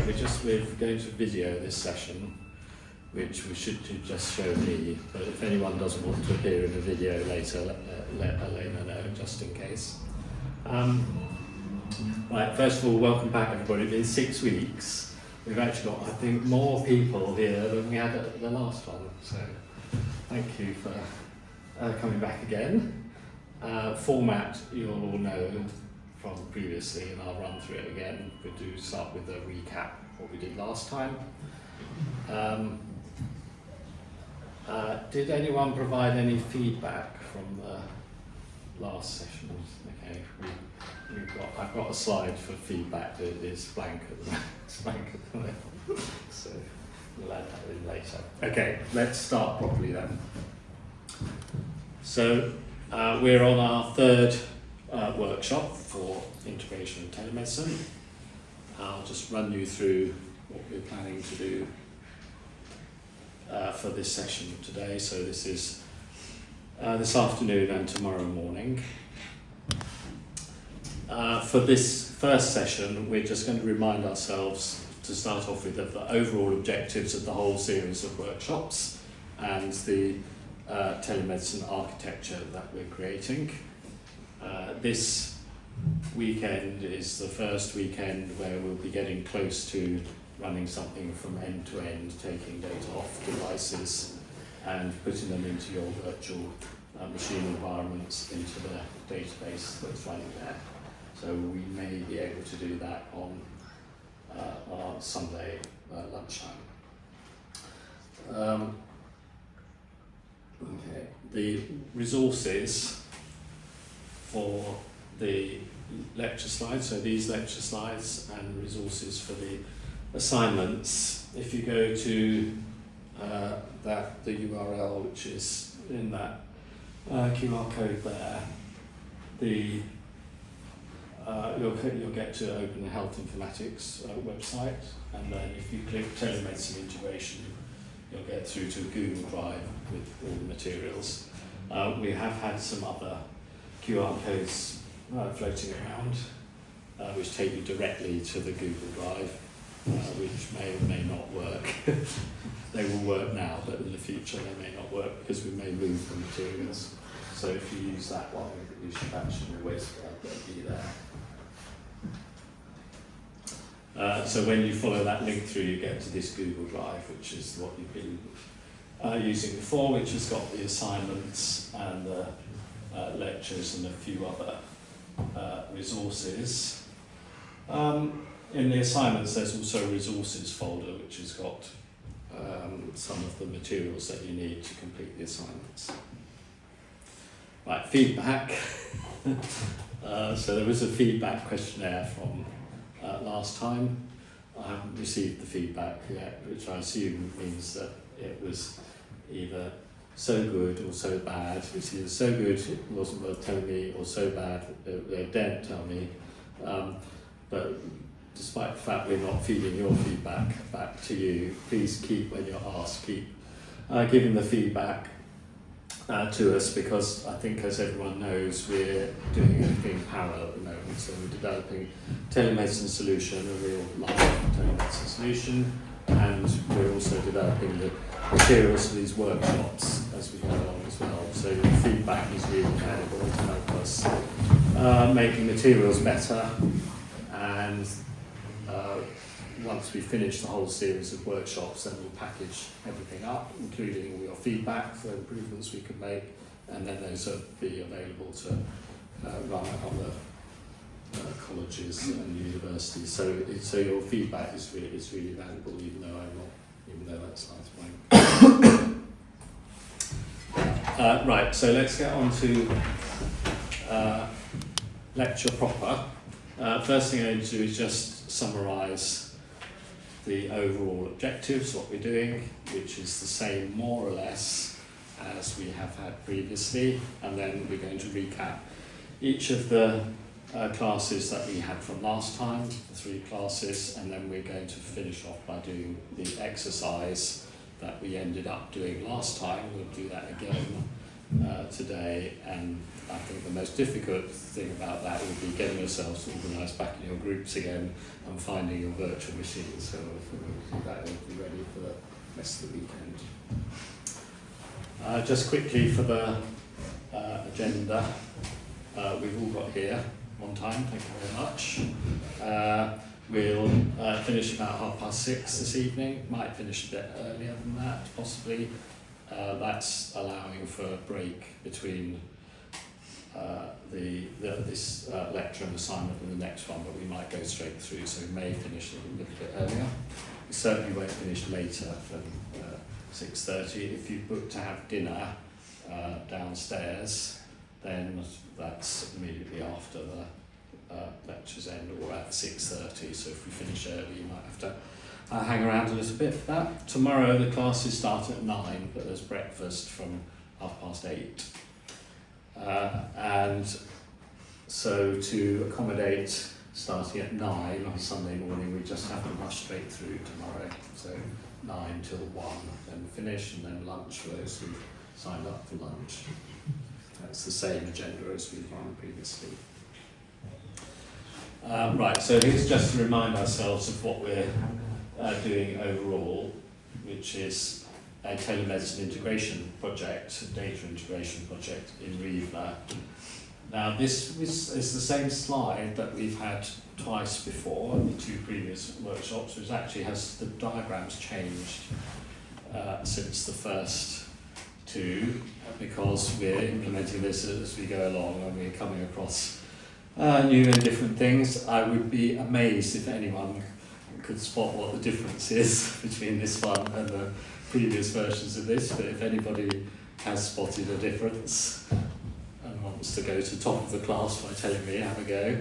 we're going to video this session, which we should just show me, but if anyone doesn't want to appear in the video later, let Elena know, just in case. Right, first of all, welcome back everybody. It's been 6 weeks. We've actually got, I think, more people here than we had at the last one, so thank you for coming back again. Format you'll all know from previously, and I'll run through it again. We do start with a recap of what we did last time. Did anyone provide any feedback from the last session? Okay, I've got a slide for feedback that is blank at the moment, so we'll add that in later. Okay, let's start properly then. So we're on our third workshop for integration and telemedicine. I'll just run you through what we're planning to do for this session today. So this is this afternoon and tomorrow morning. For this first session, we're just going to remind ourselves to start off with the overall objectives of the whole series of workshops and the telemedicine architecture that we're creating. This weekend is the first weekend where we'll be getting close to running something from end to end, taking data off devices and putting them into your virtual machine environments into the database that's running there. So we may be able to do that on our Sunday lunchtime. Okay, the resources for the lecture slides, so these lecture slides and resources for the assignments, if you go to the URL which is in that QR code there, you'll get to open the health informatics website, and then if you click telemedicine integration, you'll get through to Google Drive with all the materials. We have had some other QR codes floating around, which take you directly to the Google Drive, which may or may not work. They will work now, but in the future they may not work because we may move the materials. So if you use that one, you should actually always be there. So when you follow that link through, you get to this Google Drive, which is what you've been using before, which has got the assignments and the lectures and a few other resources. In the assignments, there's also a resources folder, which has got some of the materials that you need to complete the assignments. Right, feedback. So there was a feedback questionnaire from last time. I haven't received the feedback yet, which I assume means that it was either so good or so bad. It's either so good it wasn't worth telling me, or so bad they daren't tell me. But despite the fact we're not feeding your feedback back to you, please keep, when you're asked, keep giving the feedback to us, because I think, as everyone knows, we're doing everything parallel at the moment. So we're developing telemedicine solution, a real live telemedicine solution, and we're also developing the materials for these workshops as we go along as well. So your feedback is really valuable to help us making materials better, and once we finish the whole series of workshops, then we'll package everything up, including all your feedback for improvements we could make, and then those will be available to run at other colleges and universities. So your feedback is really valuable, even though that slide's blank. Right, so let's get on to lecture proper. First thing I'm going to do is just summarise the overall objectives, what we're doing, which is the same more or less as we have had previously, and then we're going to recap each of the classes that we had from last time, the 3 classes, and then we're going to finish off by doing the exercise that we ended up doing last time. We'll do that again, today, and I think the most difficult thing about that would be getting yourselves organised back in your groups again and finding your virtual machines. So if we do that, we'll be ready for the rest of the weekend. Just quickly for the agenda, we've all got here on time, thank you very much. We'll finish about 6:30 this evening, might finish a bit earlier than that, possibly. That's allowing for a break between this lecture and assignment and the next one, but we might go straight through, so we may finish a little bit earlier. We certainly won't finish later than 6:30. If you book to have dinner downstairs, then that's immediately after the lectures end, or at 6:30, so if we finish early you might have to hang around a little bit for that. Tomorrow the classes start at 9, but there's breakfast from 8:30. And so to accommodate starting at 9 on Sunday morning, we just have to rush straight through tomorrow. So 9 till 1, then finish, and then lunch for those who signed up for lunch. That's the same agenda as we've run previously. Right, so here's just to remind ourselves of what we're doing overall, which is a telemedicine integration project, a data integration project in Rivne. Now this is the same slide that we've had twice before in the 2 previous workshops, which actually has the diagrams changed since the first 2, because we're implementing this as we go along and we're coming across new and different things. I would be amazed if anyone could spot what the difference is between this one and the previous versions of this, but if anybody has spotted a difference and wants to go to the top of the class by telling me, have a go.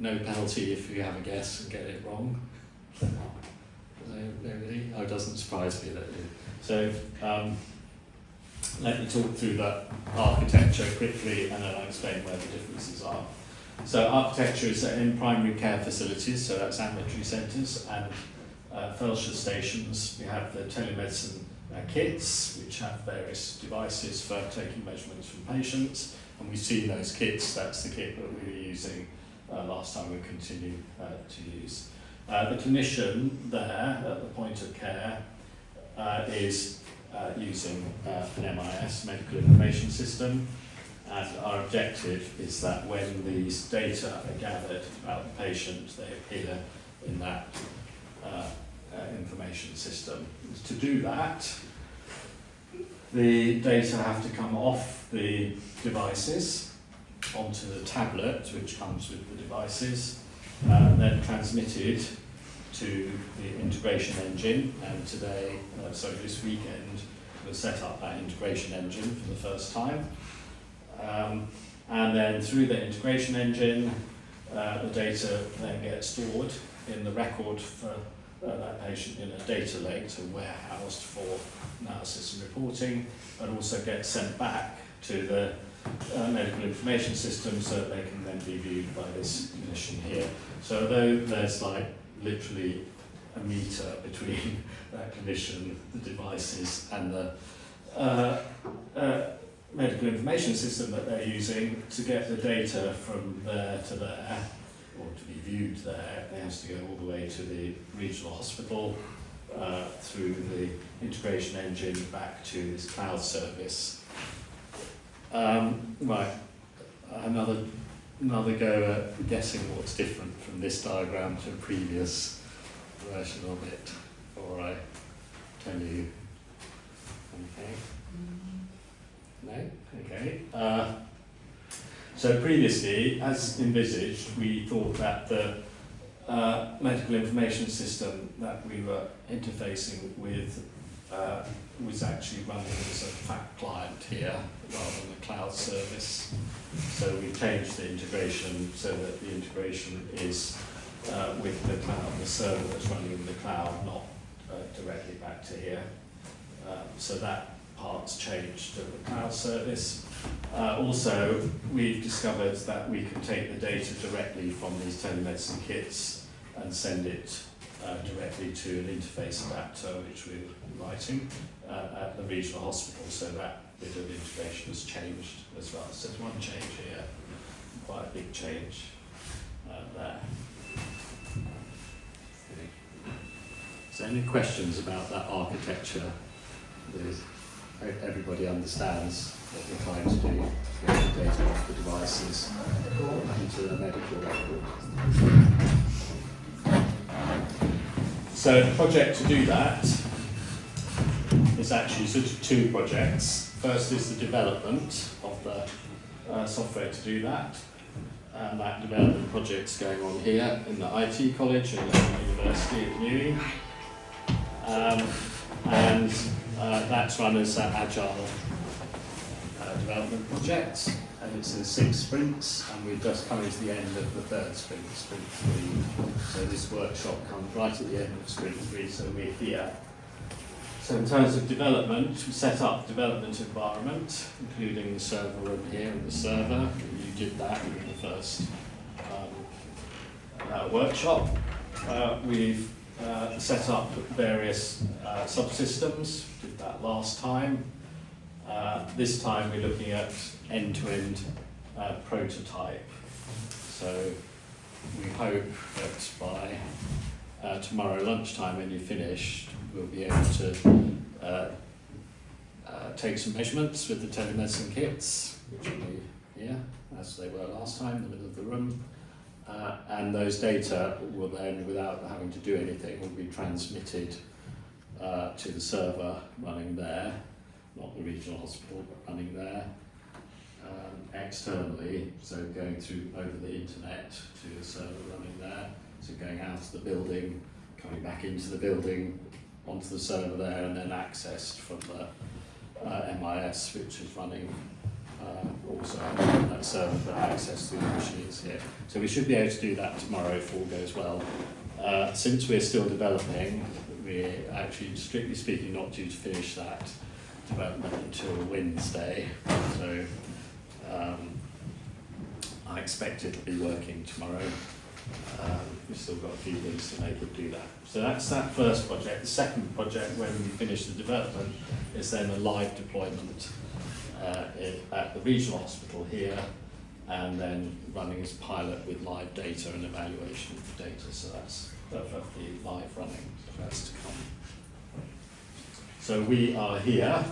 No penalty if you have a guess and get it wrong. Nobody? Oh, it doesn't surprise me that you. So let me talk through the architecture quickly and then I'll explain where the differences are. So architecture is in primary care facilities, so that's ambulatory centres and Fellshire stations. We have the telemedicine kits, which have various devices for taking measurements from patients, and we've seen those kits. That's the kit that we were using last time, we continue to use. The clinician there at the point of care is using an MIS, medical information system, and our objective is that when these data are gathered about the patient, they appear in that information system. To do that, the data have to come off the devices onto the tablet, which comes with the devices, then transmitted to the integration engine, and today, this weekend, we'll set up that integration engine for the first time. And then through the integration engine, the data then gets stored in the record for that patient in a data lake, so warehoused for analysis and reporting, and also gets sent back to the medical information system so that they can then be viewed by this clinician here. So although there's like literally a meter between that clinician, the devices, and the medical information system that they're using to get the data from there to there, or to be viewed there, it has to go all the way to the regional hospital, through the integration engine back to this cloud service. Right, another go at guessing what's different from this diagram to a previous version of it, before I tell you. Okay. No? Okay. So previously, as envisaged, we thought that the medical information system that we were interfacing with was actually running as a fact client here rather than a cloud service. So we changed the integration so that the integration is with the cloud, the server that's running in the cloud, not directly back to here. So that part's changed to the cloud service. Also, we've discovered that we can take the data directly from these telemedicine kits and send it directly to an interface adapter, which we're writing, at the regional hospital, so that bit of integration has changed as well. So there's one change here, quite a big change there. Okay. So any questions about that architecture? Everybody understands what we're trying to do, get the data off the devices into the medical record. So the project to do that is actually sort of two projects. First is the development of the software to do that. And that development project's going on here in the IT-colledge in the University of Newry. That's run as an agile development project, and it's in 6 sprints, and we're just coming to the end of the third sprint, sprint 3. So this workshop comes right at the end of sprint 3, so we're here. So in terms of development, we set up the development environment, including the server room here and the server. You did that in the first workshop. We've set up various subsystems, did that last time. This time we're looking at end-to-end prototype. So we hope that by tomorrow lunchtime when you finish, we'll be able to take some measurements with the telemedicine kits, which will be here, as they were last time, in the middle of the room. And those data will then, without having to do anything, will be transmitted to the server running there, not the regional hospital, but running there externally, so going through over the internet to the server running there, so going out of the building, coming back into the building, onto the server there, and then accessed from the MIS, which is running also on that server for access to the machines here. So we should be able to do that tomorrow if all goes well. Since we're still developing, we're actually, strictly speaking, not due to finish that development until Wednesday. So I expect it'll be working tomorrow. We've still got a few things to make it do that. So that's that first project. The second project, when we finish the development, is then a live deployment at the regional hospital here, and then running as pilot with live data and evaluation of the data. So that's roughly live running. So that's to come. So we are here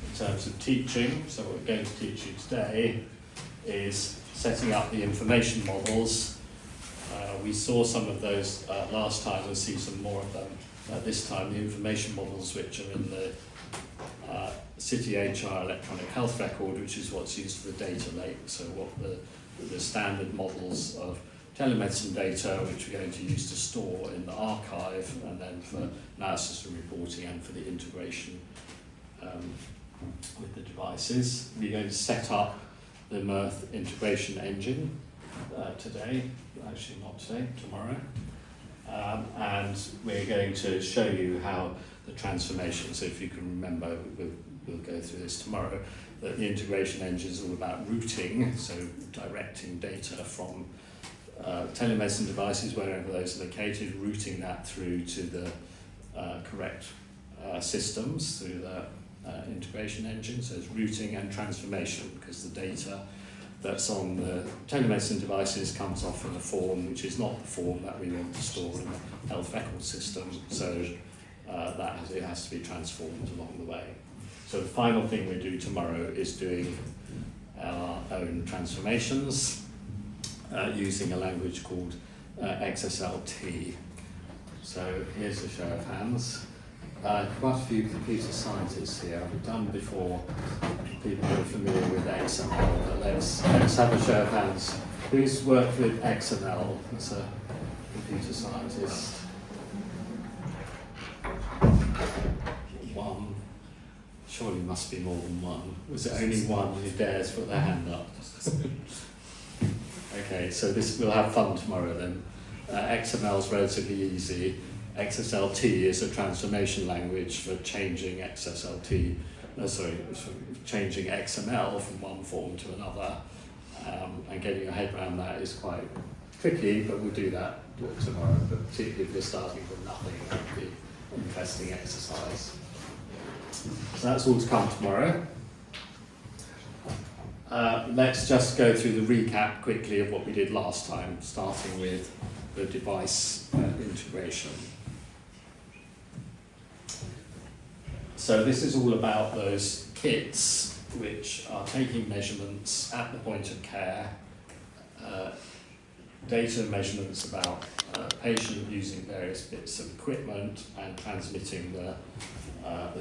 in terms of teaching. So what we're going to teach you today is setting up the information models. We saw some of those last time, we'll see some more of them this time. The information models which are in the City HR electronic health record, which is what's used for the data lake. So what the standard models of telemedicine data, which we're going to use to store in the archive, and then for analysis and reporting, and for the integration with the devices. We're going to set up the Mirth integration engine today, actually not today, tomorrow. And we're going to show you how the transformation, so if you can remember, we'll go through this tomorrow, that the integration engine is all about routing, so directing data from telemedicine devices, wherever those are located, routing that through to the correct systems through the integration engine. So it's routing and transformation, because the data that's on the telemedicine devices comes off in a form which is not the form that we want to store in the health record system, so it has to be transformed along the way. So the final thing we do tomorrow is doing our own transformations using a language called XSLT. So here's a show of hands. Quite a few computer scientists here. I've done before, people who are familiar with XML, but let's have a show of hands. Who's worked with XML as a computer scientist? One. Surely must be more than one. Was it only one who dares put their hand up? Okay, so we'll have fun tomorrow then. XML is relatively easy. XSLT is a transformation language for changing changing XML from one form to another, and getting your head around that is quite tricky, but we'll do that tomorrow. But particularly if you're starting from nothing, that would be an interesting exercise. So that's all to come tomorrow. Let's just go through the recap quickly of what we did last time, starting with the device integration. So this is all about those kits which are taking measurements at the point of care, data measurements about patient using various bits of equipment and transmitting the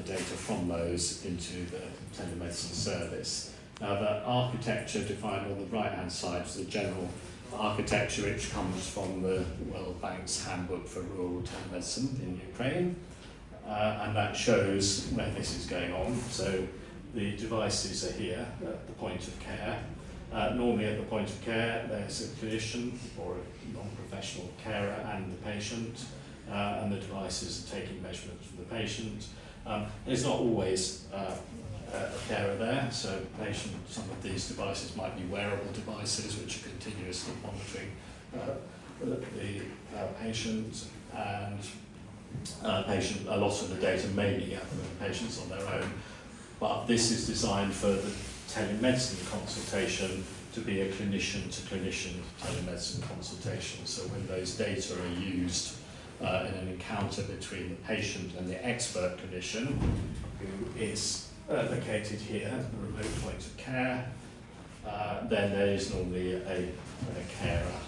data from those into the telemedicine service. Now the architecture defined on the right hand side is the general architecture which comes from the World Bank's Handbook for Rural Telemedicine in Ukraine, and that shows where this is going on. So the devices are here at the point of care. Normally at the point of care there's a clinician or a non-professional carer and the patient, and the devices are taking measurements from the patient. There's not always a carer there, so some of these devices might be wearable devices which are continuously monitoring the patient, and a lot of the data may be out from the patients on their own, but this is designed for the telemedicine consultation to be a clinician-to-clinician telemedicine consultation. So when those data are used in an encounter between the patient and the expert clinician, who is located here at the remote point of care, then there is normally a carer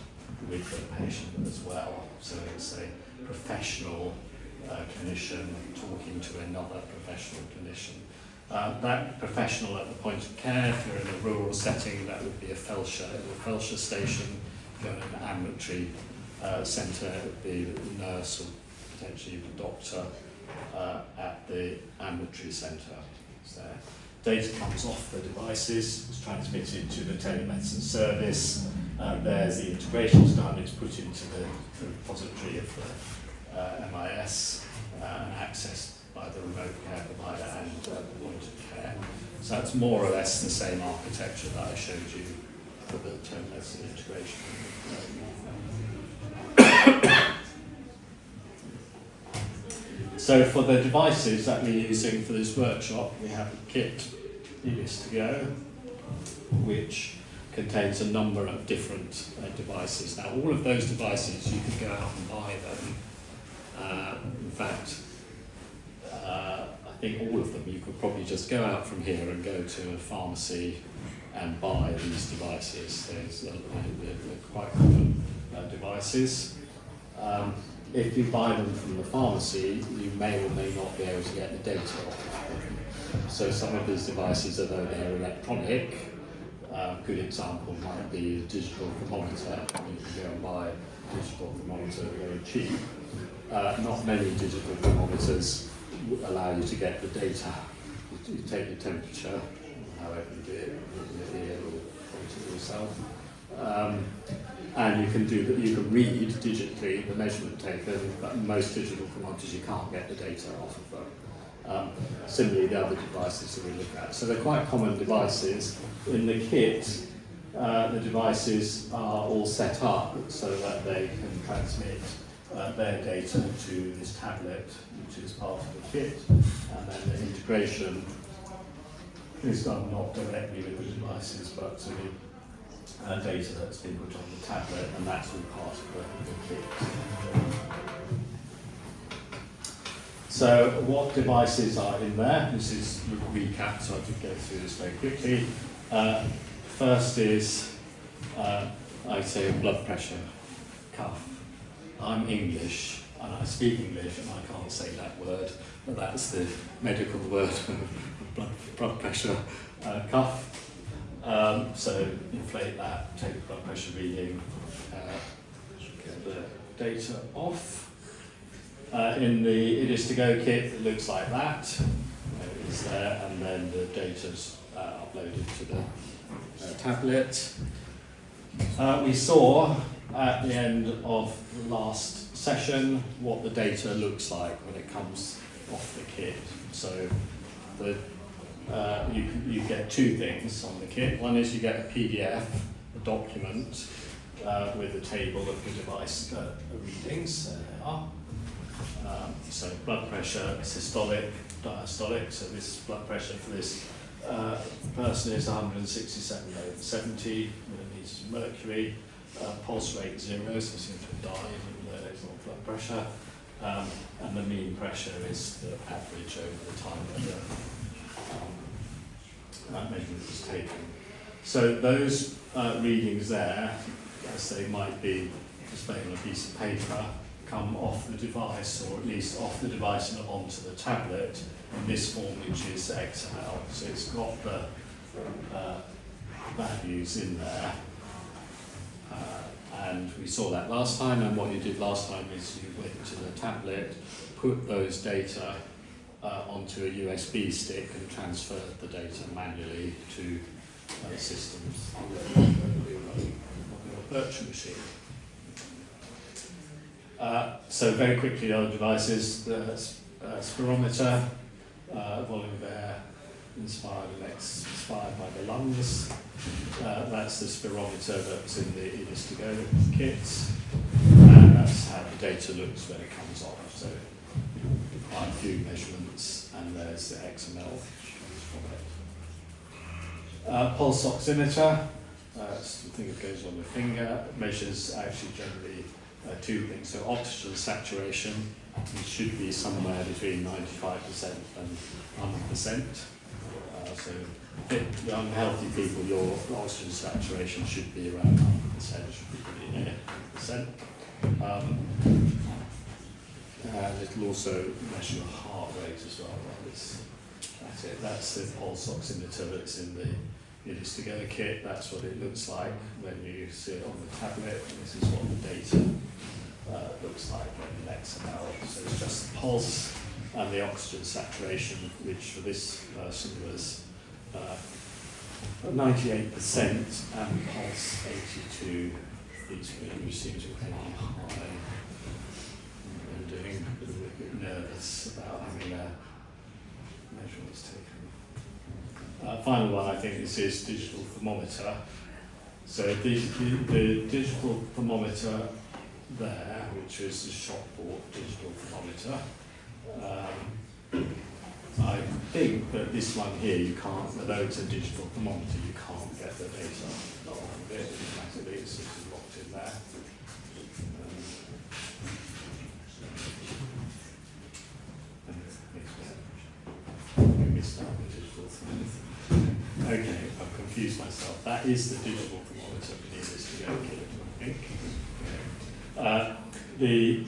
with the patient as well. So it's a professional clinician talking to another professional clinician. That professional at the point of care, if you're in a rural setting, that would be a Feldsher station. If you're in an ambulatory centre, it would be the nurse or potentially the doctor at the ambulatory centre. So data comes off the devices, it's transmitted to the telemedicine service, there's the integration's done, it's put into the repository of the MIS and accessed by the remote care provider and the point of care. So that's more or less the same architecture that I showed you for the telemedicine integration. So for the devices that we're using for this workshop, we have a kit, it is to go, which contains a number of different devices. Now all of those devices, you can go out and buy them. In fact, I think all of them, you could probably just go out from here and go to a pharmacy and buy these devices. They're quite common devices. If you buy them from the pharmacy, you may or may not be able to get the data off of them. So some of these devices, although they're electronic, a good example might be a digital thermometer. You can go and buy a digital thermometer very cheap. Not many digital thermometers allow you to get the data. You take your temperature, however you do it, with your ear or point it yourself. And you can read digitally the measurement taken, but most digital thermometers you can't get the data off of them. Similarly, the other devices that we look at. So they're quite common devices. In the kit, the devices are all set up so that they can transmit their data to this tablet, which is part of the kit, and then the integration is done not directly with the devices, but to the data that's been put on the tablet, and that's all part of the kit. So what devices are in there? This is a recap, so I'll just go through this very quickly. First is, I'd say, a blood pressure cuff. I'm English, and I speak English, and I can't say that word, but that's the medical word for blood pressure cuff. So inflate that, take the blood pressure reading, get the data off. In the It Is To Go kit, it looks like that. It's there, and then the data's uploaded to the tablet. We saw at the end of the last session what the data looks like when it comes off the kit. So you get two things on the kit. One is you get a PDF, a document with a table of the device readings. There they are. So blood pressure, systolic, diastolic. So this blood pressure for this person is 167/70 millimeters of mercury. Pulse rate 0, so seems to have died, even though there's no blood pressure. And the mean pressure is the average over the time that measurement was taken. So those readings there, as they might be displayed on a piece of paper, come off the device, or at least off the device and onto the tablet in this form, which is XML. So it's got the values in there. And we saw that last time, and what you did last time is you went to the tablet, put those data onto a USB stick and transferred the data manually to systems on your virtual machine. So very quickly, other devices, the spirometer, volume of air inspired and expired by the lungs. That's the spirometer that's in the id2go kits, and that's how the data looks when it comes off. So quite a few measurements, and there's the XML from it. Pulse oximeter, it's the thing that goes on the finger, measures actually generally two things. So oxygen saturation, it should be somewhere between 95% and 100%. So fit, young, healthy people, your oxygen saturation should be around 100%, should be pretty near 100%. And it'll also measure your heart rate as well. That's it. That's the pulse oximeter that's in the id2go kit. That's what it looks like when you see it on the tablet. This is what the data looks like in XML. So it's just the pulse and the oxygen saturation, which for this person was 98% and pulse 82. These values seem to be pretty high. I'm doing a bit nervous about having measurements taken. Final one, I think, this is digital thermometer. So the digital thermometer there, which is the shop bought digital thermometer. I think that this one here, you can't, although it's a digital thermometer, you can't get the data off of it automatically, it's sort of locked in there. We missed out the digital thermometer. Okay, I've confused myself. That is the digital thermometer we need this to go kit, I think. The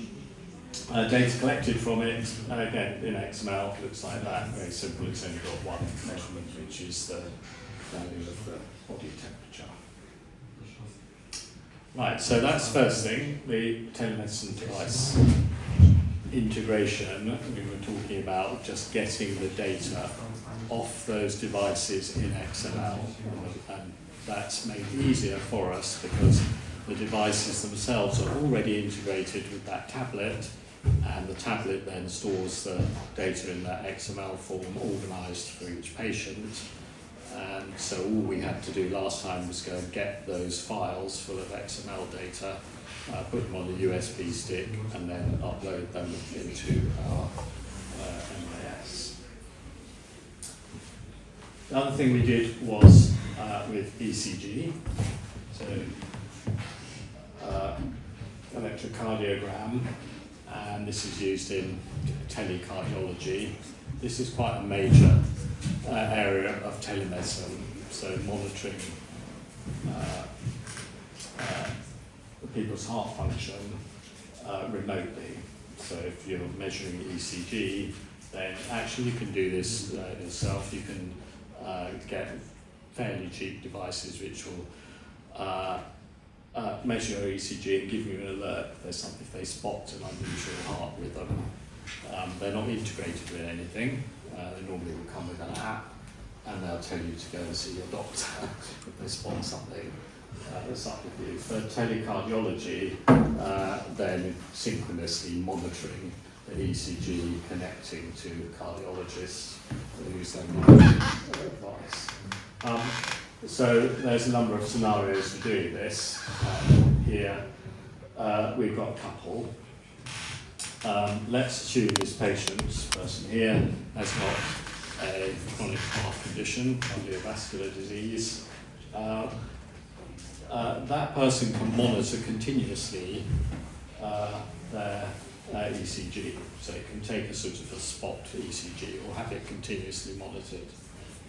data collected from it, again in XML, looks like that, very simple. It's only got one measurement, which is the value of the body temperature. Right, so that's the first thing, the telemedicine device integration. We were talking about just getting the data off those devices in XML, and that's made easier for us because the devices themselves are already integrated with that tablet, and the tablet then stores the data in that XML form organised for each patient. And so all we had to do last time was go and get those files full of XML data, put them on a USB stick, and then upload them into our MAS. The other thing we did was with ECG, so electrocardiogram, and this is used in telecardiology. This is quite a major area of telemedicine, so monitoring people's heart function remotely. So if you're measuring ECG, then actually you can do this yourself. You can get fairly cheap devices which will measure your ECG and give you an alert if they spot an unusual heart rhythm. They're not integrated with anything. They normally will come with an app, and they'll tell you to go and see your doctor if they spot something that's up with you. For telecardiology, then synchronously monitoring the ECG, connecting to cardiologists who use their monitoring advice. So there's a number of scenarios for doing this. Here we've got a couple. Let's assume this person here, has got a chronic heart condition, cardiovascular disease. That person can monitor continuously their ECG. So it can take a sort of a spot ECG or have it continuously monitored.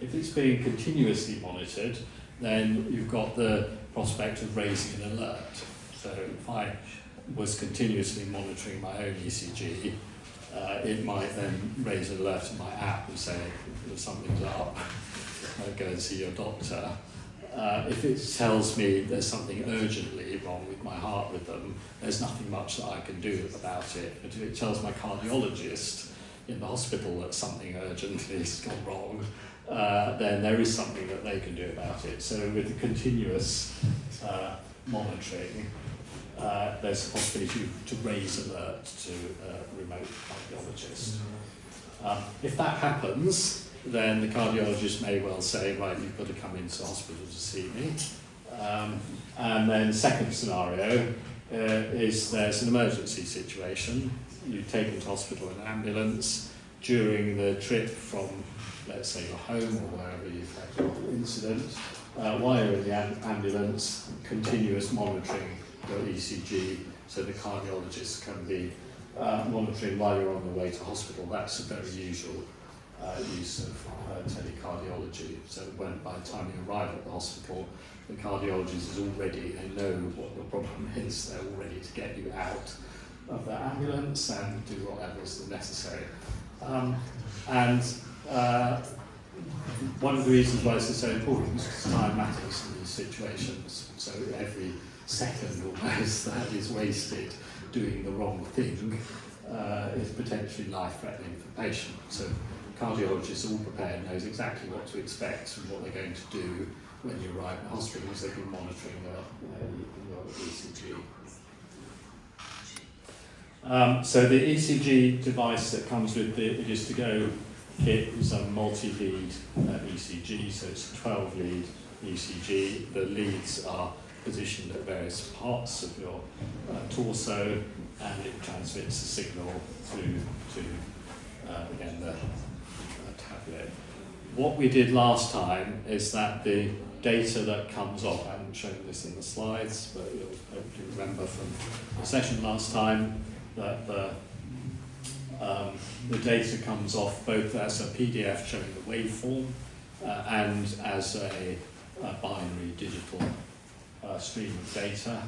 If it's being continuously monitored, then you've got the prospect of raising an alert. So if I was continuously monitoring my own ECG, it might then raise an alert in my app and say, something's up, go and see your doctor. If it tells me there's something urgently wrong with my heart rhythm, there's nothing much that I can do about it. But if it tells my cardiologist in the hospital that something urgently has gone wrong, then there is something that they can do about it. So with the continuous monitoring, there's a possibility to raise alert to a remote cardiologist. If that happens, then the cardiologist may well say, right, you've got to come into hospital to see me. And then second scenario is there's an emergency situation. You take into hospital in an ambulance. During the trip from, let's say, your home or wherever you've had your incident, while you're in the ambulance, continuous monitoring your ECG, so the cardiologist can be monitoring while you're on the way to hospital. That's a very usual use of telecardiology. So when by the time you arrive at the hospital, the cardiologist is already, they know what the problem is, they're all ready to get you out of the ambulance and do whatever is necessary. One of the reasons why this is so important is because time matters in these situations. So every second almost that is wasted doing the wrong thing is potentially life-threatening for the patient. So cardiologists are all prepared, knows exactly what to expect and what they're going to do when you arrive in the hospital because they've been monitoring your ECG. So the ECG device that comes with the It Is To Go kit is a multi-lead ECG, so it's a 12-lead ECG. The leads are positioned at various parts of your torso, and it transmits the signal to again, the tablet. What we did last time is that the data that comes off, I haven't shown this in the slides, but you'll hopefully remember from the session last time, that the data comes off both as a PDF showing the waveform and as a binary digital stream of data.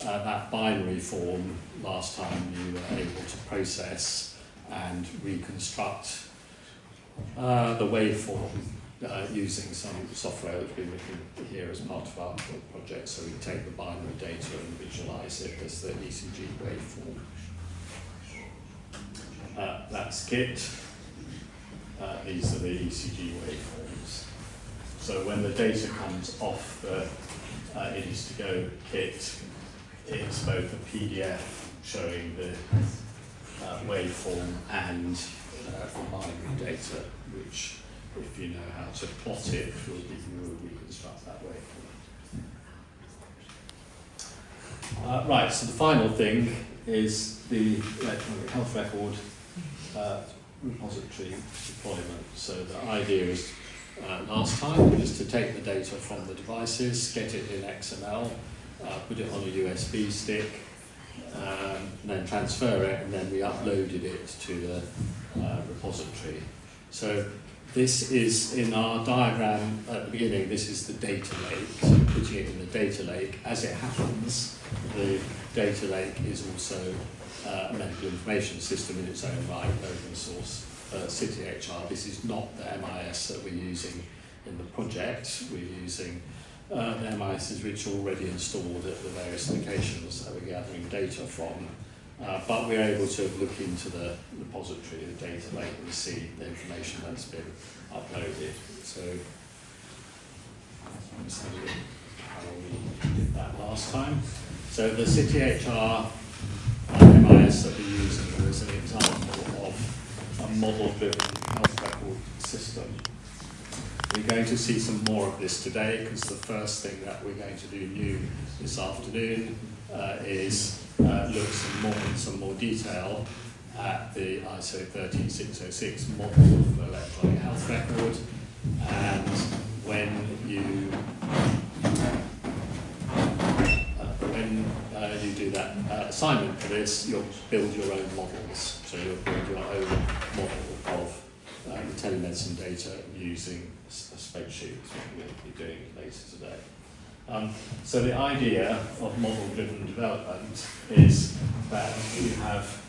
That binary form, last time you were able to process and reconstruct the waveform using some software that's been written here as part of our project, so we take the binary data and visualize it as the ECG waveform. That's KIT. These are the ECG waveforms. So when the data comes off the It Is To Go kit, it's both a PDF showing the waveform and the binary data, which, if you know how to plot it, will give you a reconstruct that waveform. Right, so the final thing is the electronic health record repository deployment. So the idea is, last time, is to take the data from the devices, get it in XML, put it on a USB stick, then transfer it, and then we uploaded it to the repository. So this is, in our diagram at the beginning, this is the data lake. So putting it in the data lake, as it happens, the data lake is also a medical information system in its own right, open source, CityHR. This is not the MIS that we're using in the project. We're using the MISs which are already installed at the various locations that we're gathering data from. But we're able to look into the repository, the data lake, and see the information that's been uploaded. So let's have a look how we did that last time. So the CityHR MIS that we're using is an example of a model-driven health record system. We're going to see some more of this today, because the first thing that we're going to do new this afternoon is look in some more detail at the ISO 13606 model for electronic health record, and when you do that assignment for this, you'll build your own models. So you'll build your own model of the telemedicine data using a spreadsheet, what we'll be doing later today. So the idea of model-driven development is that you have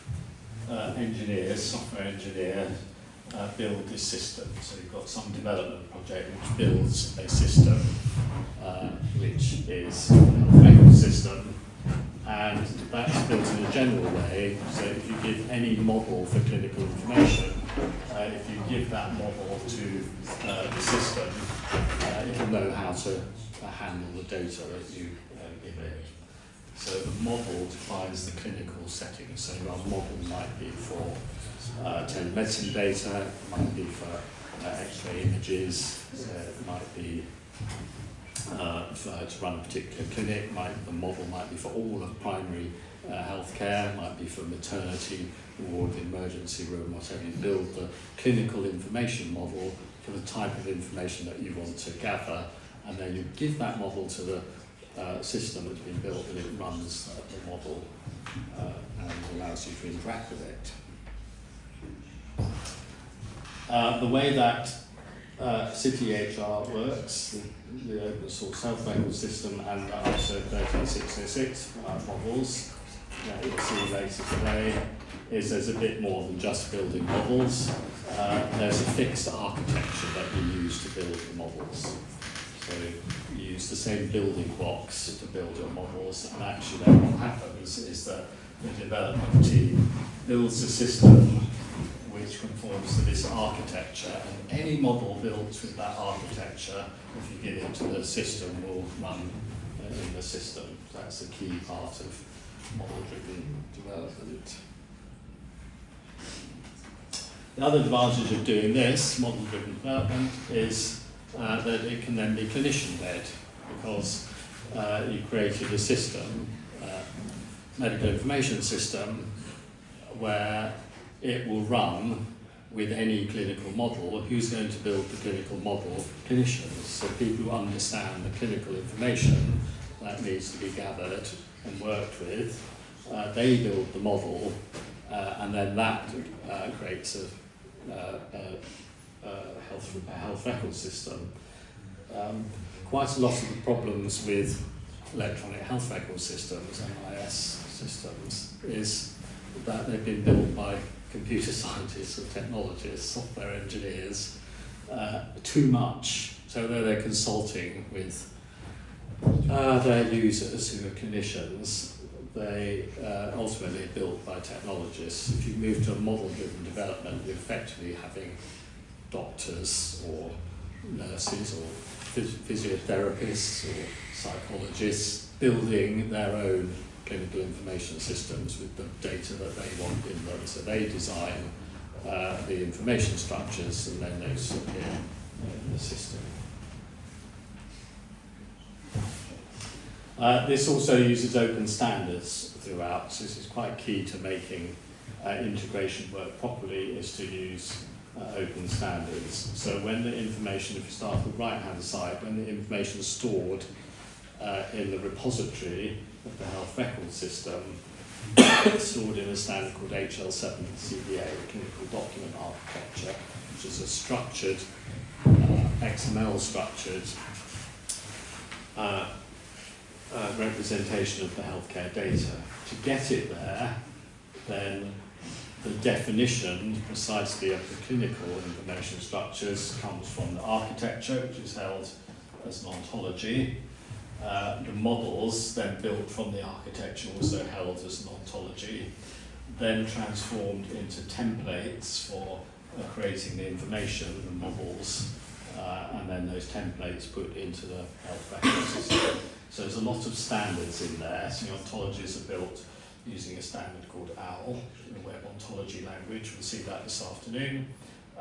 engineers, software engineers, build this system. So you've got some development project which builds a system, which is a health record system, and that's built in a general way. So if you give any model for clinical information, if you give that model to the system, it'll know how to handle the data that you give it. So the model defines the clinical setting. So our model might be for telemedicine data, it might be for X-ray images, it might be to run a particular clinic, the model might be for all of primary healthcare, might be for maternity ward, emergency room, whatever. You build the clinical information model for the type of information that you want to gather, and then you give that model to the system that's been built, and it runs the model and allows you to interact with it. The way that City HR works, the open source health record system and ISO 13606 models that you'll see later today, is there's a bit more than just building models. There's a fixed architecture that you use to build the models. So you use the same building blocks to build your models, and actually then what happens is that the development team builds a system which conforms to this architecture, and any model built with that architecture, if you give it to the system, will run in the system. That's a key part of model-driven development. The other advantage of doing this, model-driven development, is that it can then be clinician-led, because you created a system, medical information system, where it will run with any clinical model. Who's going to build the clinical model? Clinicians. So people who understand the clinical information that needs to be gathered and worked with, they build the model, and then that creates a health record system. Quite a lot of the problems with electronic health record systems, MIS systems, is that they've been built by computer scientists or technologists, software engineers, too much. So they're consulting with their users who are clinicians. They ultimately are built by technologists. If you move to a model-driven development, you're effectively having doctors or nurses or physiotherapists or psychologists building their own clinical information systems with the data that they want in them. So they design the information structures, and then they appear in the system. This also uses open standards throughout. So this is quite key to making integration work properly, is to use open standards. So when the information, if you start at the right-hand side, when the information is stored in the repository of the health record system, it's stored in a standard called HL7 CDA, Clinical Document Architecture, which is a structured, XML structured representation of the healthcare data. To get it there, then the definition precisely of the clinical information structures comes from the architecture, which is held as an ontology. The models then built from the architecture, also held as an ontology, then transformed into templates for creating the information, the models, and then those templates put into the health record system. So there's a lot of standards in there. So the ontologies are built using a standard called OWL, the web ontology language. We'll see that this afternoon.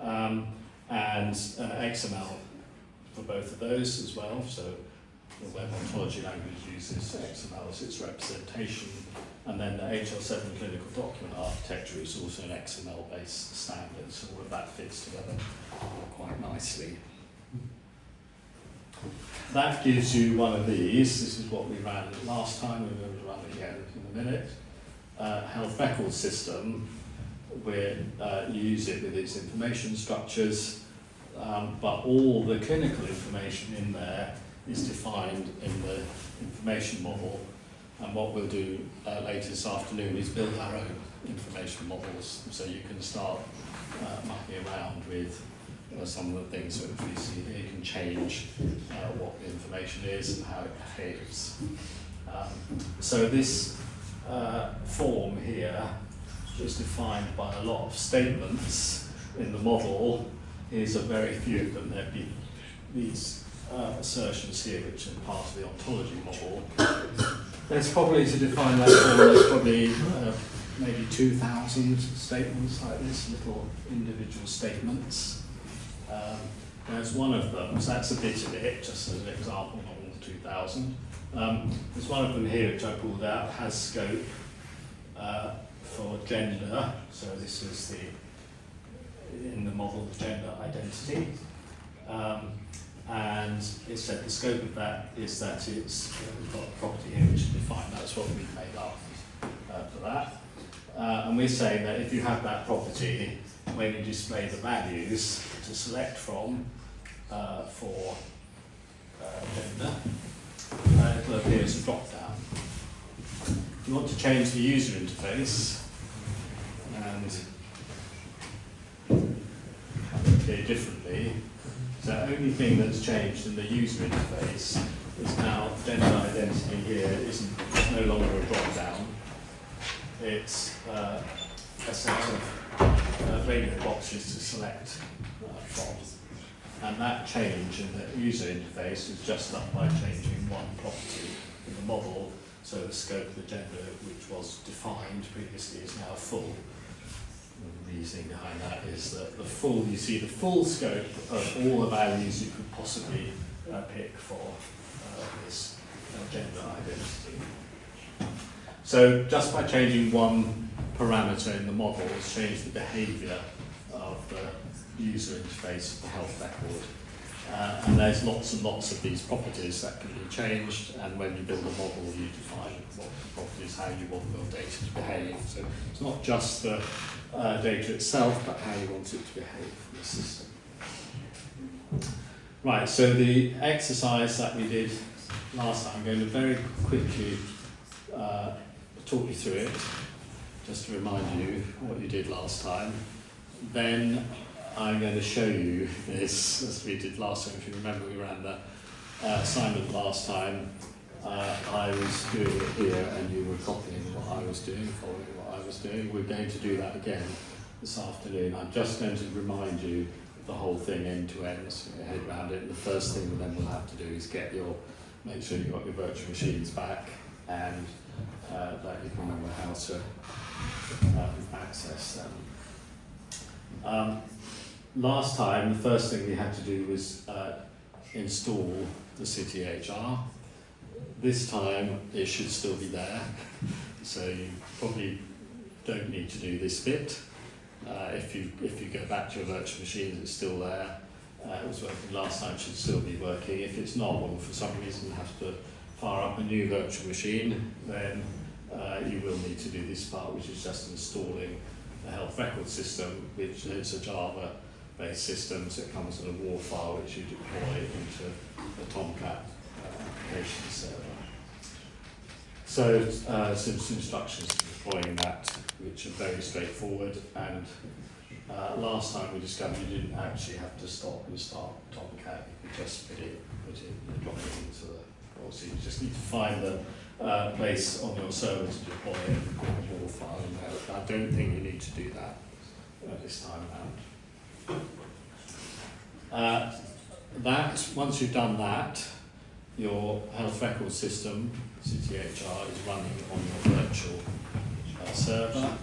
And XML for both of those as well. So the web ontology language uses XML as its representation And then the HL7 clinical document architecture is also an XML-based standard, so all of that fits together quite nicely. That gives you one of these. This is what we ran last time. We're going to run it again in a minute. Health record system, where you use it with its information structures, but all the clinical information in there is defined in the information model. And what we'll do later this afternoon is build our own information models, so you can start mucking around with some of the things that we see here. You can change what the information is and how it behaves. So this form here is defined by a lot of statements in the model. Here's a very few of them. There'd be these assertions here, which are part of the ontology model. There's probably, to define that form, there's probably maybe 2,000 statements like this, little individual statements. There's one of them, so that's a bit of it, just as an example, not all the 2,000. There's one of them here which I pulled out, has scope for gender, so this is in the model, the gender identity. And it said the scope of that is that it's, we've got a property here which is defined, that's what we've made up for that. And we're saying that if you have that property, when you display the values to select from for gender, it will appear as a drop down. If you want to change the user interface and have it appear differently, so the only thing that's changed in the user interface is now gender identity here it's no longer a drop down. It's a set of radio boxes to select from. And that change in the user interface is just done by changing one property in the model, so the scope of the gender, which was defined previously, is now full. The reasoning behind that is that you see the full scope of all the values you could possibly pick for this gender identity. So just by changing one parameter in the model, it's changed the behaviour of the user interface of the health record. And there's lots and lots of these properties that can be changed, and when you build a model, you define what the properties, how you want your data to behave. So it's not just the data itself, but how you want it to behave in the system. Right, so the exercise that we did last time, I'm going to very quickly talk you through it, just to remind you what you did last time. Then I'm going to show you this, as we did last time. If you remember, we ran the assignment last time. I was doing it here, and you were copying what I was doing, following what I was doing. We're going to do that again this afternoon. I'm just going to remind you of the whole thing end to end, so you head around it. And the first thing then we'll have to do is make sure you've got your virtual machines back, and that you can remember how to access them. Last time, the first thing we had to do was install the City HR. This time, it should still be there, so you probably don't need to do this bit. If you go back to your virtual machines, it's still there. It was working last time, it should still be working. If it's not, or for some reason have to fire up a new virtual machine, then you will need to do this part, which is just installing the health record system, which is a Java-based system, so it comes in a WAR file which you deploy into the Tomcat application server. So some instructions for deploying that, which are very straightforward, and last time we discovered you didn't actually have to stop and start Tomcat, you could just drop it into the, so you just need to find the place on your server to deploy it and put a WAR file in there. I don't think you need to do that this time around. Once you've done that, your health record system, CTHR, is running on your virtual server,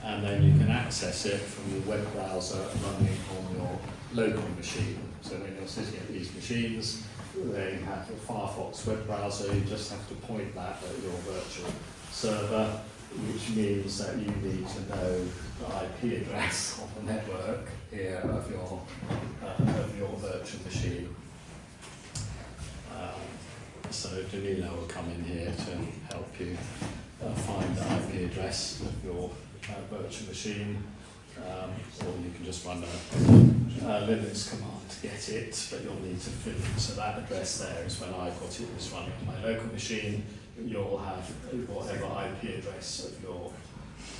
and then you can access it from your web browser running on your local machine. So when you're sitting at these machines, they have a Firefox web browser, you just have to point that at your virtual server, which means that you need to know the IP address of the network here of your virtual machine. So Danilo will come in here to help you find the IP address of your virtual machine, or you can just run a Linux command to get it, but you'll need to fill in. So that address there is when I got it, was running on my local machine. You'll have whatever IP address of your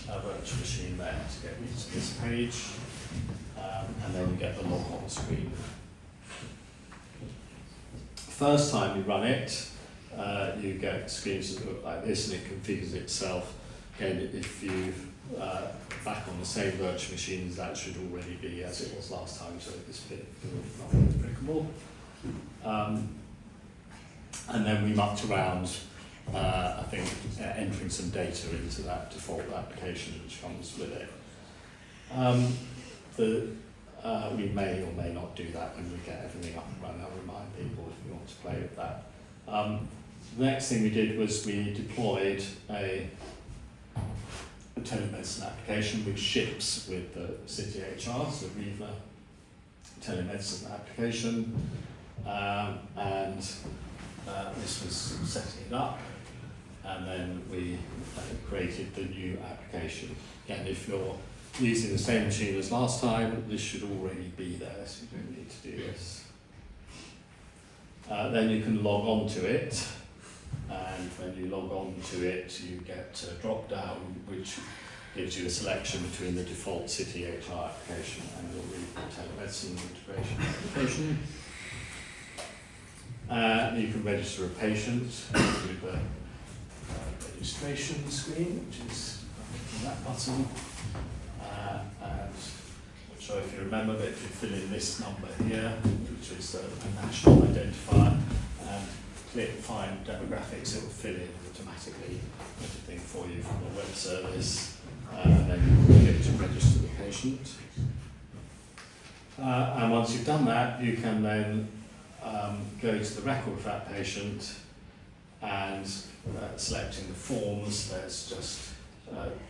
virtual machine there to get you to this page, and then you get the log on screen. First time you run it, you get screens that look like this, and it configures itself. Again, if you back on the same virtual machines, that should already be as it was last time, so this bit is not applicable. And then we mucked around, I think, entering some data into that default application which comes with it. We may or may not do that when we get everything up and running. I'll remind people if you want to play with that. The next thing we did was we deployed a telemedicine application which ships with the City HR, so Rivne telemedicine application, and this was setting it up, and then we created the new application. Again, if you're using the same machine as last time, this should already be there, so you don't need to do this. Then you can log on to it, and when you log on to it, you get a drop down which gives you a selection between the default City HR application and your Rivne telemedicine integration application. You can register a patient through the registration screen, which is that button. And I'm not sure if you remember, but if you fill in this number here, which is a national identifier, and click Find Demographics, it will fill in automatically everything for you from the web service, and then you get to register the patient. And once you've done that, you can then go to the record of that patient and selecting the forms. There's just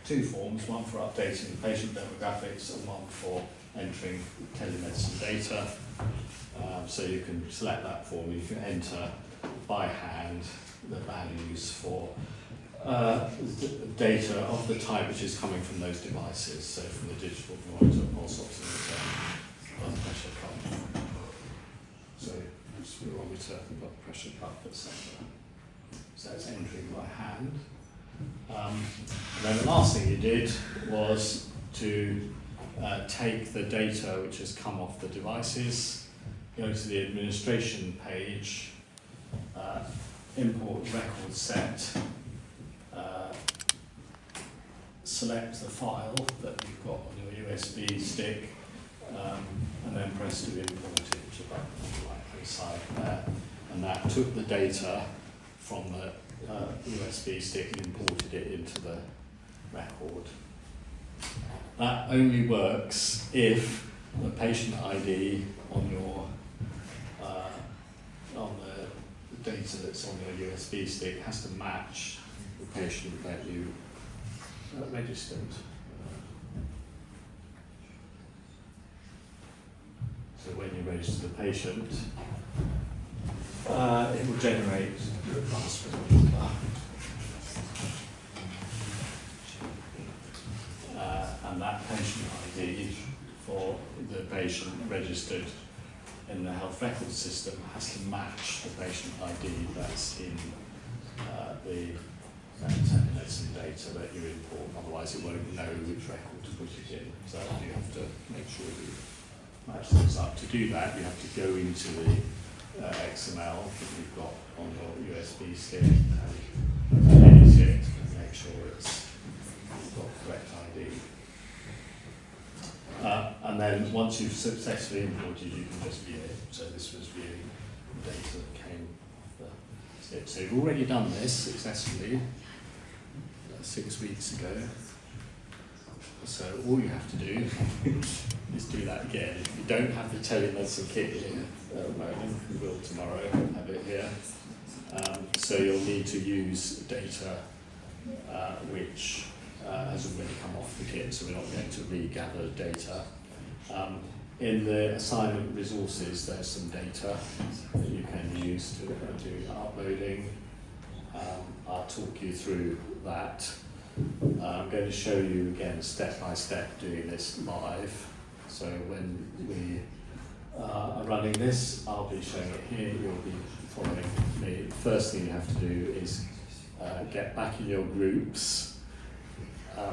two forms, one for updating the patient demographics and one for entering telemedicine data. So you can select that form, you can enter by hand the values for data of the type which is coming from those devices, so from the digital monitor, all sorts of blood pressure cuff. So spirometer, blood pressure cuff, etc. So it's entering by hand. And then the last thing you did was to take the data which has come off the devices, go to the administration page, import record set, select the file that you've got on your USB stick, and then press to import it, which is about on the right hand side there. And that took the data from the USB stick and imported it into the record. That only works if the patient ID on your on the data that's on your USB stick has to match the patient that you registered. So when you register the patient, it will generate the hospital number. And that patient ID for the patient registered in the health record system has to match the patient ID that's in the telemedicine data that you import, otherwise it won't know which record to put it in. So you have to make sure you match those up. To do that, you have to go into the XML that you've got on your USB stick and edit it and make sure it's got the correct ID. And then once you've successfully imported, you can just view it. So this was viewing the data that came off the stick. So you've already done this successfully 6 weeks ago. So all you have to do is do that again. If you don't have the telemedicine kit here at the moment, we will tomorrow have it here. So you'll need to use data which has already come off the kit, so we're not going to regather data. In the assignment resources, there's some data that you can use to do uploading. I'll talk you through that. I'm going to show you again step by step doing this live. So when we are running this, I'll be showing it here, you'll be following me. The first thing you have to do is get back in your groups,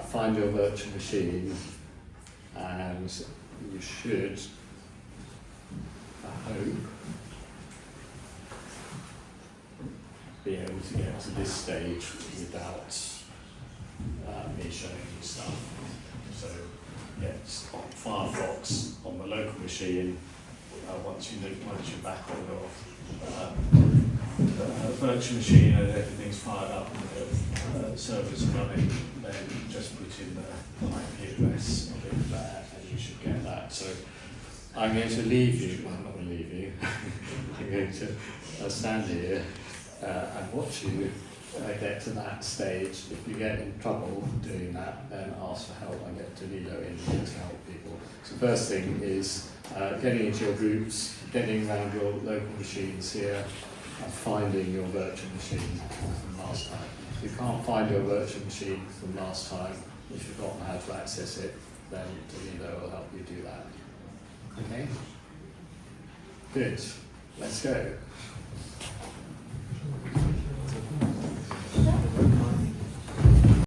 find your virtual machine, and you should, I hope, be able to get to this stage without me showing you stuff. So get Firefox on the local machine. Once you're back on your virtual machine and everything's fired up and the server's running, then just put in the IP address of it there and you should get that. So I'm going to leave you, well, I'm not going to leave you, I'm going to stand here and watch you get to that stage. If you get in trouble doing that, then ask for help. I get Toledo in here to help people. So first thing is getting into your groups, getting around your local machines here, and finding your virtual machine from last time. If you can't find your virtual machine from last time, you've forgotten how to access it, then Toledo will help you do that. Okay? Good. Let's go.